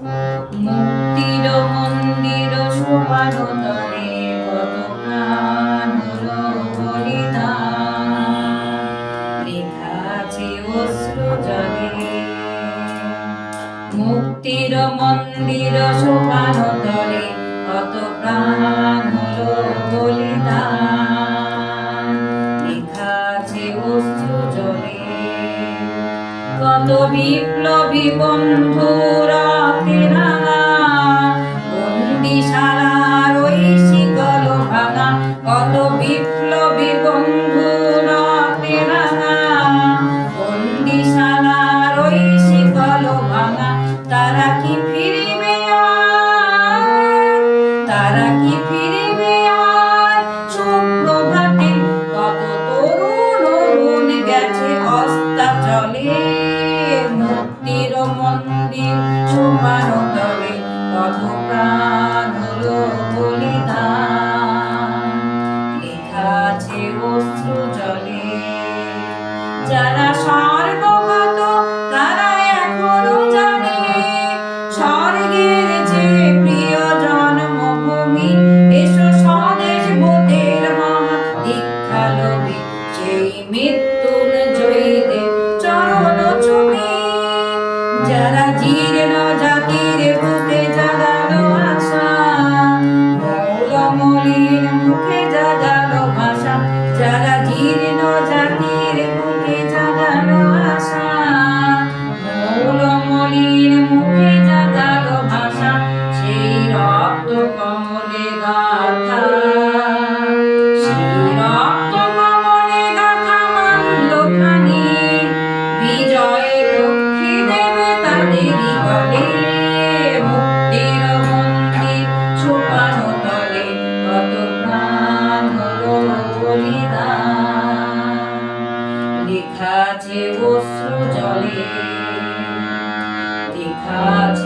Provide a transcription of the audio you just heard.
মুক্তির মন্দির সোপান তলে কত প্রাণ হলো বলিদান, লেখা আছে অশ্রু জলে। মুক্তির মন্দির সোপান তলে কত প্রাণ হলো বলিদান, লেখা আছে অশ্রু জলে। কত বিপ্লবী বন্ধুরা রাঙা বন্দিশালার ওই শিকল ভাঙা, কত বিপ্লবী বন্ধুরা রাঙা বন্দিশালার ওই শিকল ভাঙা, তারা কি ফিরিবে আর, তারা কি ফিরিবে আর সুপ্রভাতে, কত তরুণ অরুণ গেছে অস্তাচলে। মুক্তির মন্দির সোপান তলে কত প্রাণ হলো বলিদান, লেখা আছে অশ্রু জলে। যারা স্বর্গগত তারা এখনো জানে স্বর্গের যে প্রিয় জন্মভূমি, এসো স্বদেশ বোধের মহা দীক্ষা লবে, সেই মৃত্যুঞ্জয়ীদের চরণ চুমি। যারা জীর্ণ জাতির বুকে জাগালো আশা, মৌলমলির মুখে জাগালো ভাষা, যারা জীর্ণ জাতির বুকে জাগালো আশা, মৌলমলির মুখে জাগালো ভাষা, সেই রক্ত কমলে গাথা, সেই রক্ত কমলে গাথা মানল খানি, বিজয় লক্ষ্মী দেবে তাদেরই গলে। মুক্তির মন্দির সোপান তলে কত প্রাণ হলো বলিদান, লেখা আছে অশ্রু জলে, লেখা আছে